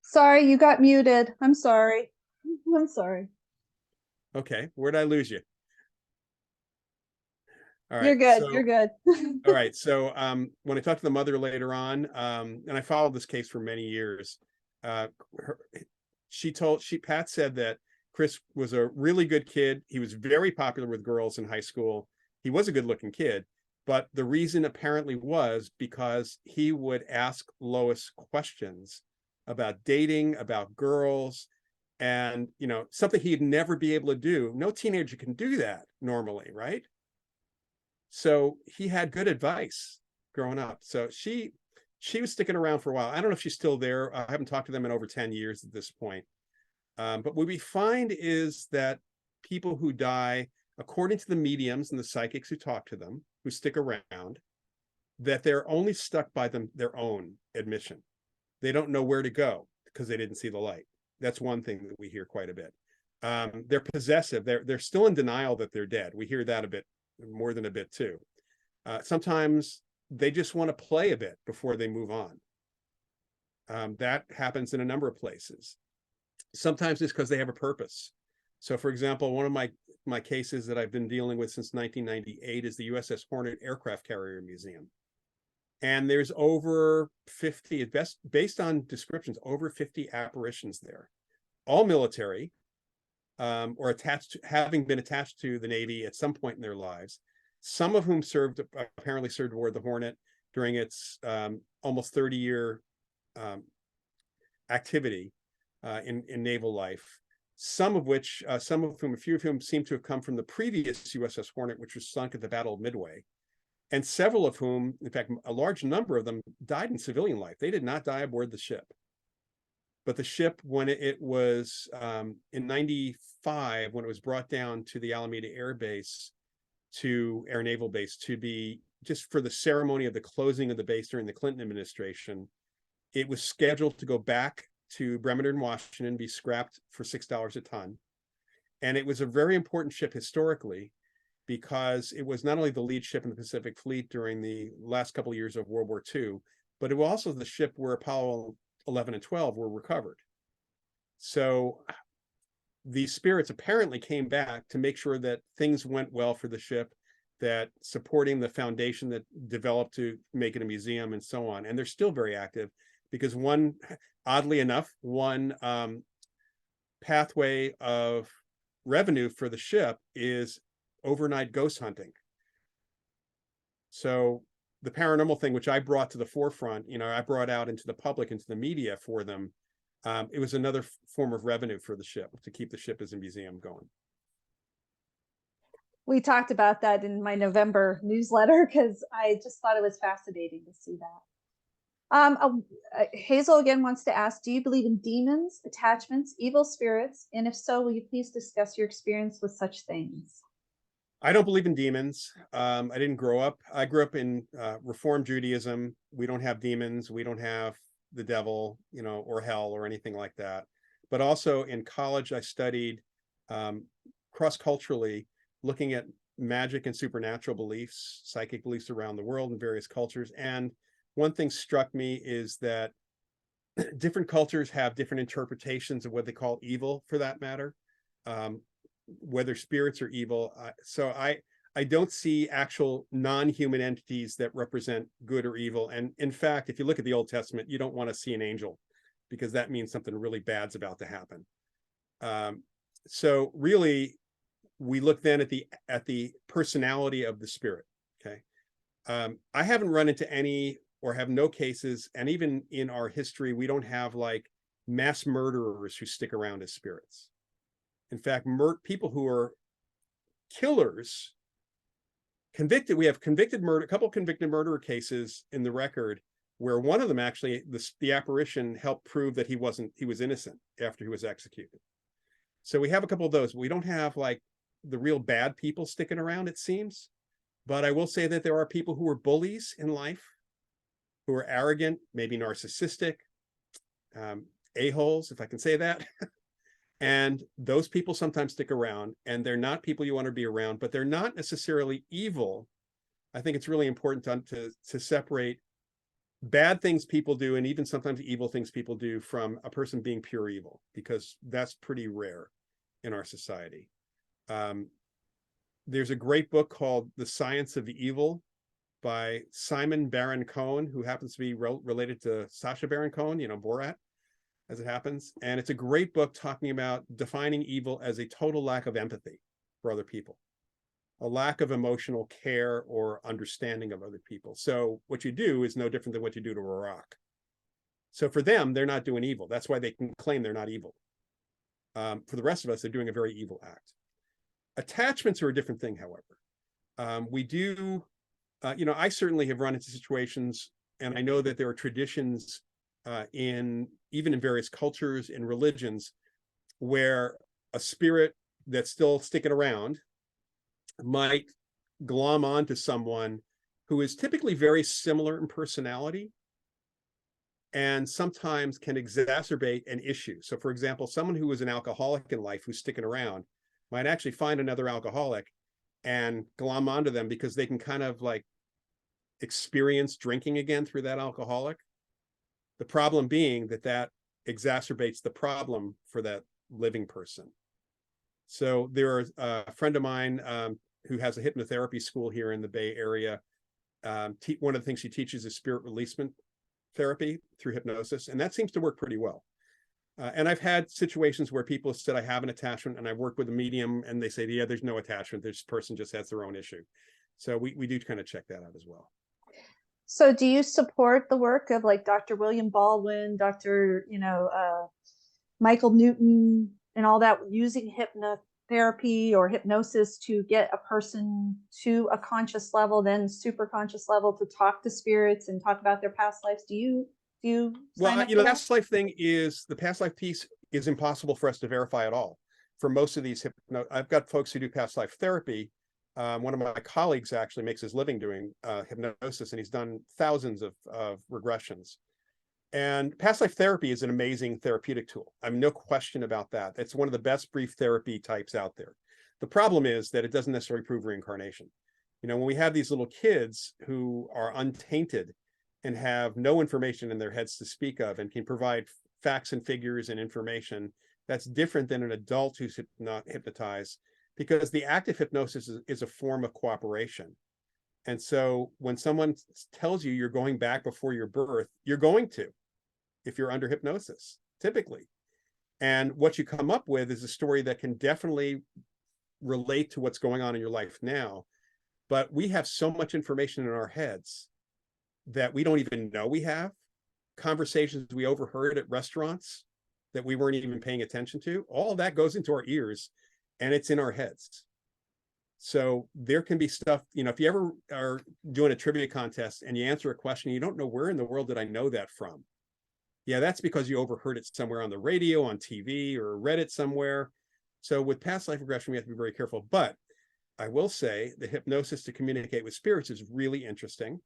Sorry, you got muted. I'm sorry. I'm sorry. okay, where'd I lose you? All You're right, good. You're so good. all right, so when I talked to the mother later on, and I followed this case for many years, uh, her, Pat said that Chris was a really good kid. He was very popular with girls in high school. He was a good-looking kid, but the reason apparently was because he would ask Lois questions about dating, about girls, and something he'd never be able to do. No teenager can do that normally, right? So he had good advice growing up. So she was sticking around for a while. I don't know if she's still there. I haven't talked to them in over 10 years at this point. But what we find is that people who die, according to the mediums and the psychics who talk to them, who stick around, that they're only stuck by their own admission. They don't know where to go because they didn't see the light. That's one thing that we hear quite a bit. They're possessive. They're still in denial that they're dead. We hear that a bit, more than a bit too. Sometimes they just want to play a bit before they move on. That happens in a number of places. Sometimes it's because they have a purpose. So, for example, one of my cases that I've been dealing with since 1998 is the USS Hornet Aircraft Carrier Museum. And there's over 50, based on descriptions, over 50 apparitions there, all military, or having been attached to the Navy at some point in their lives. Some of whom apparently served aboard the Hornet during its almost 30-year activity in naval life. Some of whom, a few of whom seem to have come from the previous USS Hornet, which was sunk at the Battle of Midway. And several of whom, in fact, a large number of them, died in civilian life. They did not die aboard the ship. But the ship, when it was in 95, when it was brought down to the Alameda Air Base, to Air Naval Base, to be just for the ceremony of the closing of the base during the Clinton administration, it was scheduled to go back to Bremerton, Washington, be scrapped for $6 a ton. And it was a very important ship historically, because it was not only the lead ship in the Pacific Fleet during the last couple of years of World War II, but it was also the ship where Apollo 11 and 12 were recovered. So the spirits apparently came back to make sure that things went well for the ship, that supporting the foundation that developed to make it a museum and so on. And they're still very active, because oddly enough, one pathway of revenue for the ship is overnight ghost hunting. So the paranormal thing, which I brought to the forefront, I brought out into the public, into the media for them. It was another form of revenue for the ship, to keep the ship as a museum going. We talked about that in my November newsletter because I just thought it was fascinating to see that. Hazel again wants to ask, do you believe in demons, attachments, evil spirits? And if so, will you please discuss your experience with such things? I don't believe in demons. I didn't grow up. I grew up in Reform Judaism. We don't have demons. We don't have the devil, or hell or anything like that. But also in college, I studied cross-culturally, looking at magic and supernatural beliefs, psychic beliefs around the world in various cultures. And one thing struck me is that different cultures have different interpretations of what they call evil, for that matter, whether spirits are evil. So I don't see actual non-human entities that represent good or evil. And in fact, if you look at the Old Testament, you don't want to see an angel, because that means something really bad's about to happen. So really, we look then at the personality of the spirit. Okay, I haven't run into any, or have no cases, and even in our history, we don't have like mass murderers who stick around as spirits. In fact, people who are killers, convicted, we have convicted murder, a couple convicted murderer cases in the record, where one of them actually, the apparition helped prove that he was innocent after he was executed. So we have a couple of those. We don't have like the real bad people sticking around, it seems. But I will say that there are people who are bullies in life, who are arrogant, maybe narcissistic, a-holes, if I can say that. And those people sometimes stick around, and they're not people you want to be around, but they're not necessarily evil. I think it's really important to separate bad things people do, and even sometimes evil things people do, from a person being pure evil, because that's pretty rare in our society. There's a great book called The Science of Evil by Simon Baron-Cohen, who happens to be related to Sacha Baron Cohen, Borat, as it happens. And it's a great book talking about defining evil as a total lack of empathy for other people, a lack of emotional care or understanding of other people. So what you do is no different than what you do to a rock. So for them, they're not doing evil. That's why they can claim they're not evil. For the rest of us, they're doing a very evil act. Attachments are a different thing, however. We do, I certainly have run into situations, and I know that there are traditions even in various cultures and religions, where a spirit that's still sticking around might glom onto someone who is typically very similar in personality, and sometimes can exacerbate an issue. So for example, someone who is an alcoholic in life who's sticking around might actually find another alcoholic and glom onto them, because they can kind of like experience drinking again through that alcoholic. The problem being that exacerbates the problem for that living person. So there a friend of mine who has a hypnotherapy school here in the Bay Area. One of the things she teaches is spirit releasement therapy through hypnosis, and that seems to work pretty well. And I've had situations where people have said, I have an attachment, and I work with a medium, and they say, yeah, there's no attachment. This person just has their own issue. So we do kind of check that out as well. So do you support the work of like Dr. William Baldwin, Dr. Michael Newton, and all that, using hypnotherapy or hypnosis to get a person to a conscious level, then super conscious level, to talk to spirits and talk about their past lives? Do you sign up for that? Past life thing is, the past life piece is impossible for us to verify at all. For most of these I've got folks who do past life therapy. One of my colleagues actually makes his living doing hypnosis, and he's done thousands of regressions. And past life therapy is an amazing therapeutic tool. I mean, no question about that. It's one of the best brief therapy types out there. The problem is that it doesn't necessarily prove reincarnation. When we have these little kids who are untainted and have no information in their heads to speak of, and can provide facts and figures and information, that's different than an adult who's hypnotized, because the active hypnosis is a form of cooperation. And so when someone tells you you're going back before your birth, you're going to, if you're under hypnosis, typically. And what you come up with is a story that can definitely relate to what's going on in your life now. But we have so much information in our heads that we don't even know we have. Conversations we overheard at restaurants that we weren't even paying attention to, all that goes into our ears, and it's in our heads. So there can be stuff, if you ever are doing a trivia contest and you answer a question, you don't know where in the world did I know that from? Yeah, that's because you overheard it somewhere on the radio, on TV, or read it somewhere. So with past life regression, we have to be very careful. But I will say the hypnosis to communicate with spirits is really interesting.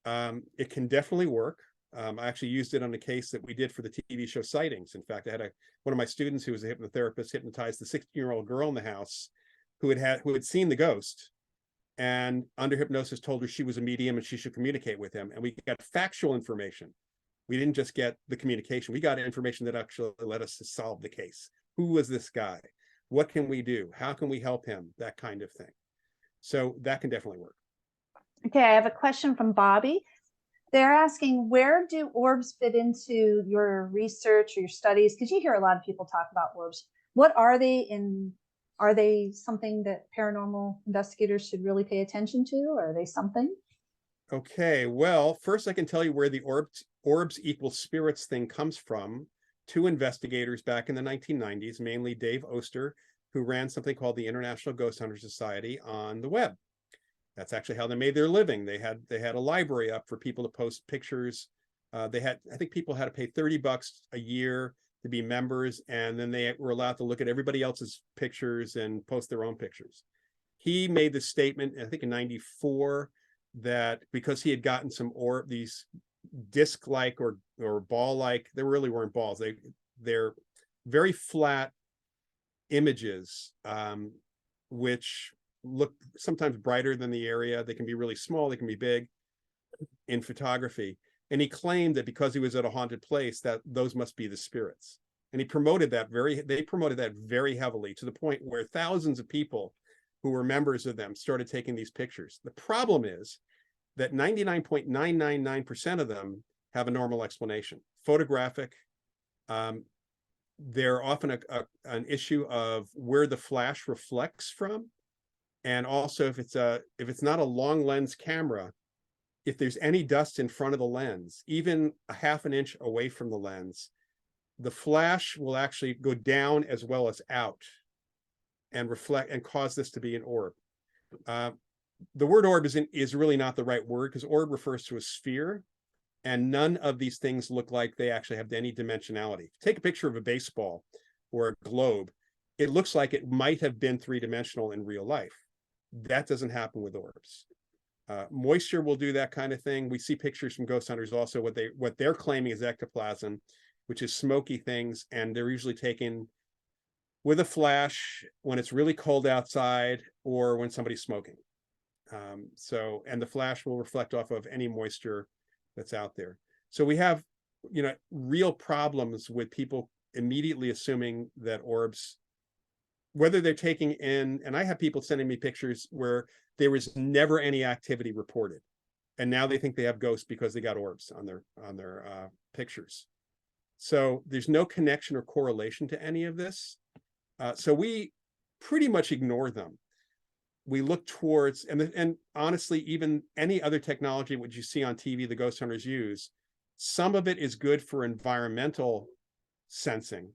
It can definitely work. I actually used it on a case that we did for the TV show Sightings. In fact, I had one of my students who was a hypnotherapist hypnotized the 16-year-old girl in the house who had seen the ghost, and under hypnosis told her she was a medium and she should communicate with him. And we got factual information. We didn't just get the communication. We got information that actually led us to solve the case. Who was this guy? What can we do? How can we help him? That kind of thing. So that can definitely work. Okay, I have a question from Bobby. They're asking, where do orbs fit into your research or your studies? Because you hear a lot of people talk about orbs. What are they, and are they something that paranormal investigators should really pay attention to? Are they something? Okay, well, first I can tell you where the orbs equal spirits thing comes from. Two investigators back in the 1990s, mainly Dave Oster, who ran something called the International Ghost Hunter Society on the web. That's actually how they made their living. They had a library up for people to post pictures. I think people had to pay $30 a year to be members, and then they were allowed to look at everybody else's pictures and post their own pictures. He made the statement, I think in '94, that because he had gotten these disc-like or ball-like, they really weren't balls. They're very flat images, which look sometimes brighter than the area. They can be really small, they can be big in photography. And he claimed that because he was at a haunted place, that those must be the spirits. And they promoted that very heavily, to the point where thousands of people who were members of them started taking these pictures. The problem is that 99.999% of them have a normal explanation. Photographic, they're often an issue of where the flash reflects from. And also, if it's not a long lens camera, if there's any dust in front of the lens, even a half an inch away from the lens, the flash will actually go down as well as out and reflect and cause this to be an orb. The word orb is really not the right word, because orb refers to a sphere, and none of these things look like they actually have any dimensionality. Take a picture of a baseball or a globe. It looks like it might have been three-dimensional in real life. That doesn't happen with orbs. Moisture will do that kind of thing. We see pictures from ghost hunters also. What they're claiming is ectoplasm, which is smoky things, and they're usually taken with a flash when it's really cold outside or when somebody's smoking. And the flash will reflect off of any moisture that's out there. So we have, real problems with people immediately assuming that orbs, whether they're taking in, and I have people sending me pictures where there was never any activity reported, and now they think they have ghosts because they got orbs on their pictures. So there's no connection or correlation to any of this. So we pretty much ignore them. We look towards, and honestly, even any other technology which you see on TV the ghost hunters use, some of it is good for environmental sensing.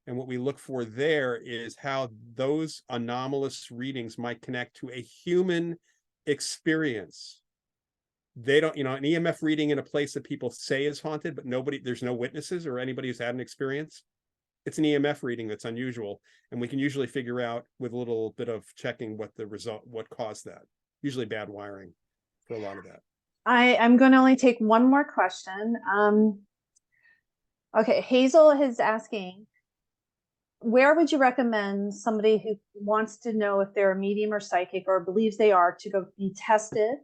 And what we look for there is how those anomalous readings might connect to a human experience. They don't, an EMF reading in a place that people say is haunted, but there's no witnesses or anybody who's had an experience. It's an EMF reading that's unusual. And we can usually figure out with a little bit of checking what caused that. Usually bad wiring for a lot of that. I'm going to only take one more question. Okay, Hazel is asking, where would you recommend somebody who wants to know if they're a medium or psychic, or believes they are, to go be tested,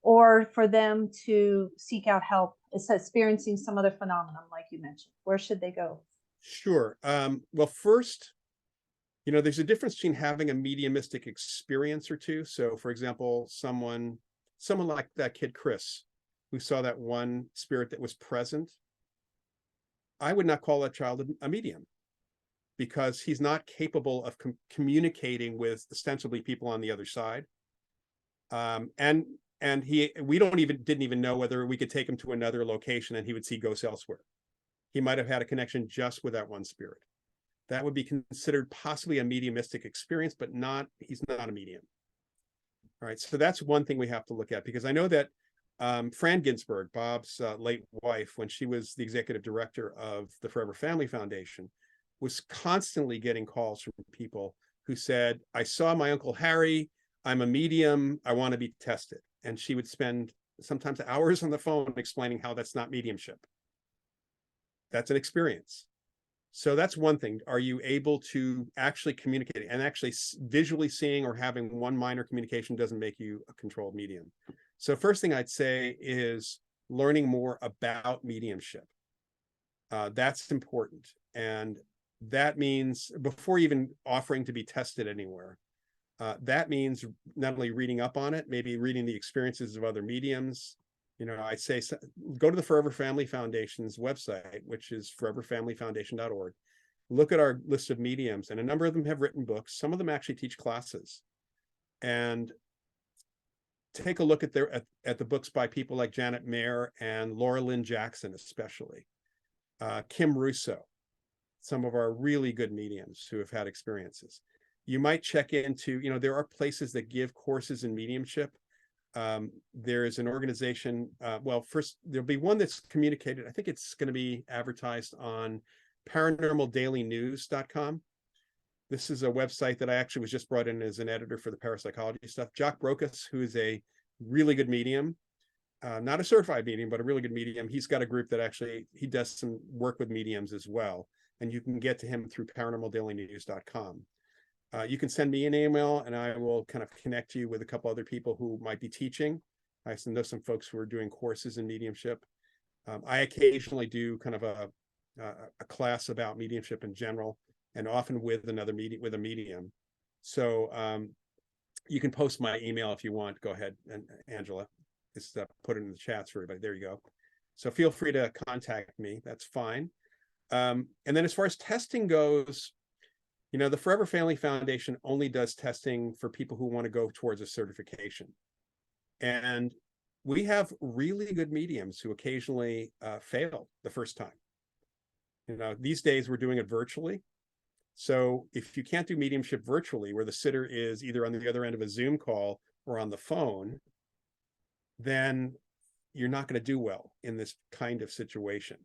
or for them to seek out help experiencing some other phenomenon like you mentioned? Where should they go? Sure. Well, first, there's a difference between having a mediumistic experience or two. So for example, someone like that kid Chris, who saw that one spirit that was present, I would not call that child a medium, because he's not capable of communicating with ostensibly people on the other side. And we didn't even know whether we could take him to another location and he would see ghosts elsewhere. He might have had a connection just with that one spirit. That would be considered possibly a mediumistic experience, but he's not a medium. All right, so that's one thing we have to look at, because I know that Fran Ginsburg, Bob's late wife, when she was the executive director of the Forever Family Foundation, was constantly getting calls from people who said, I saw my Uncle Harry, I'm a medium, I want to be tested. And she would spend sometimes hours on the phone explaining how that's not mediumship. That's an experience. So that's one thing. Are you able to actually communicate? And actually visually seeing or having one minor communication doesn't make you a controlled medium. So first thing I'd say is learning more about mediumship. That's important. And that means, before even offering to be tested anywhere, that means not only reading up on it, maybe reading the experiences of other mediums. I'd say go to the Forever Family Foundation's website, which is foreverfamilyfoundation.org. Look at our list of mediums, and a number of them have written books. Some of them actually teach classes. And take a look at the books by people like Janet Mayer and Laura Lynn Jackson, especially. Kim Russo, some of our really good mediums who have had experiences. You might check into, there are places that give courses in mediumship. There is an organization, well, first, there'll be one that's communicated. I think it's going to be advertised on paranormaldailynews.com. This is a website that I actually was just brought in as an editor for the parapsychology stuff. Jock Brokus, who is a really good medium, not a certified medium, but a really good medium. He's got a group that actually, he does some work with mediums as well. And you can get to him through paranormaldailynews.com. You can send me an email and I will kind of connect you with a couple other people who might be teaching. I know some folks who are doing courses in mediumship. I occasionally do kind of a class about mediumship in general, and often with another medium. So you can post my email if you want. Go ahead, and Angela, just put it in the chats for everybody. There you go. So feel free to contact me. That's fine. And then as far as testing goes, the Forever Family Foundation only does testing for people who want to go towards a certification. And we have really good mediums who occasionally fail the first time. These days we're doing it virtually. So if you can't do mediumship virtually, where the sitter is either on the other end of a Zoom call or on the phone, then you're not going to do well in this kind of situation.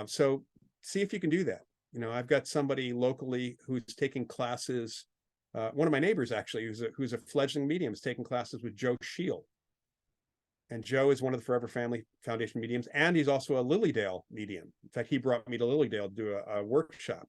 So see if you can do that. I've got somebody locally who's taking classes. One of my neighbors, actually, who's a fledgling medium, is taking classes with Joe Shield. And Joe is one of the Forever Family Foundation mediums, and he's also a Lilydale medium. In fact, he brought me to Lilydale to do a workshop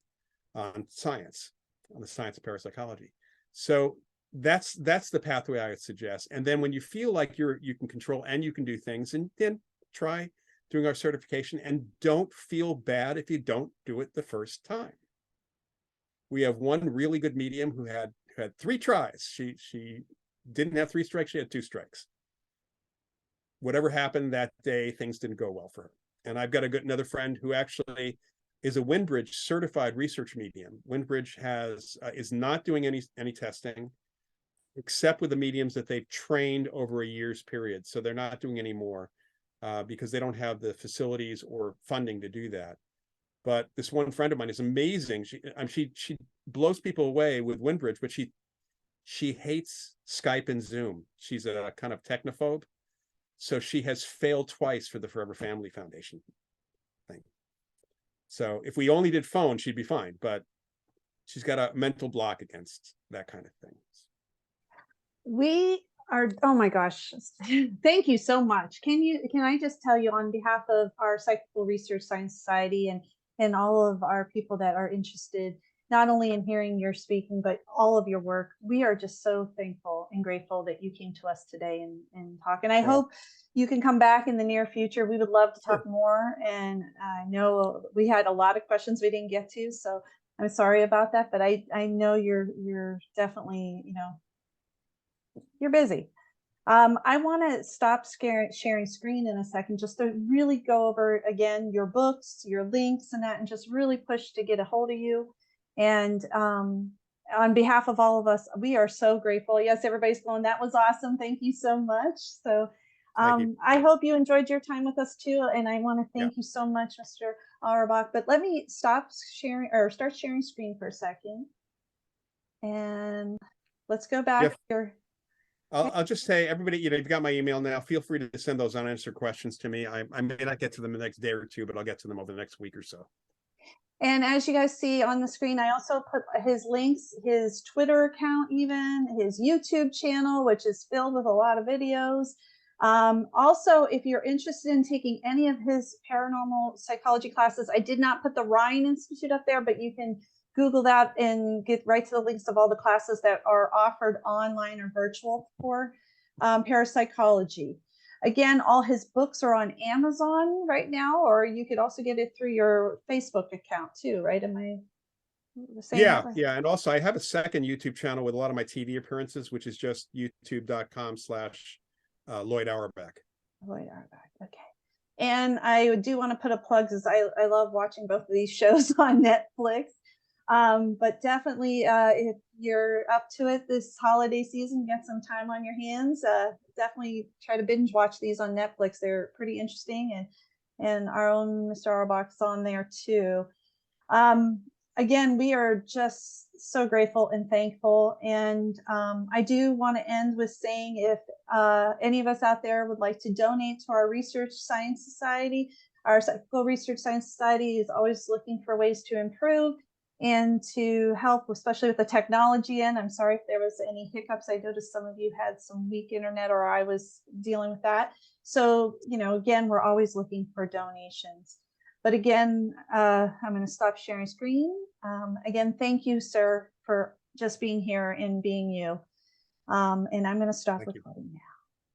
on science, on the science of parapsychology. So that's the pathway I would suggest. And then when you feel like you can control and you can do things, and then try doing our certification, and don't feel bad if you don't do it the first time. We have one really good medium who had 3 tries. She didn't have 3 strikes, she had 2 strikes. Whatever happened that day, things didn't go well for her. And I've got another friend who actually is a Windbridge certified research medium. Windbridge is not doing any testing, except with the mediums that they've trained over a year's period. So they're not doing any more. Because they don't have the facilities or funding to do that. But this one friend of mine is amazing. She blows people away with Windbridge, but she hates Skype and Zoom. She's a kind of technophobe. So she has failed twice for the Forever Family Foundation thing. So if we only did phone, she'd be fine. But she's got a mental block against that kind of thing. We are, oh my gosh, thank you so much. Can I just tell you, on behalf of our Psychical Research Science Society and all of our people that are interested, not only in hearing your speaking, but all of your work, we are just so thankful and grateful that you came to us today and talk. And I hope you can come back in the near future. We would love to talk more. And I know we had a lot of questions we didn't get to, so I'm sorry about that, but I know you're definitely, you're busy. I want to stop sharing screen in a second, just to really go over again your books, your links, and that, and just really push to get a hold of you. And on behalf of all of us, we are so grateful. Yes, everybody's going, that was awesome. Thank you so much. So I hope you enjoyed your time with us too. And I want to thank you so much, Mr. Auerbach. But let me stop sharing, or start sharing screen for a second. And let's go back here. I'll just say, everybody, you know, you've got my email now. Feel free to send those unanswered questions to me. I may not get to them the next day or two, but I'll get to them over the next week or so. And as you guys see on the screen, I also put his links, his Twitter account, even his YouTube channel, which is filled with a lot of videos. Also, if you're interested in taking any of his paranormal psychology classes, I did not put the Rhine Institute up there, but you can Google that and get right to the links of all the classes that are offered online or virtual for parapsychology. Again, all his books are on Amazon right now, or you could also get it through your Facebook account too, right? Am I saying that right? Yeah. And also I have a second YouTube channel with a lot of my TV appearances, which is just youtube.com/Loyd Auerbach. Loyd Auerbach. Okay. And I do want to put a plug, because I love watching both of these shows on Netflix. But definitely, if you're up to it this holiday season, get some time on your hands. Definitely try to binge watch these on Netflix. They're pretty interesting, and our own Mr. Auerbach's on there too. Again, we are just so grateful and thankful. And I do want to end with saying, if any of us out there would like to donate to our Research Science Society, our Psychical Research Science Society is always looking for ways to improve and to help, especially with the technology end. I'm sorry if there was any hiccups. I noticed some of you had some weak internet, or I was dealing with that. So, you know, again, we're always looking for donations. But again, I'm going to stop sharing screen. Again, thank you, sir, for just being here and being you. And I'm going to stop recording now.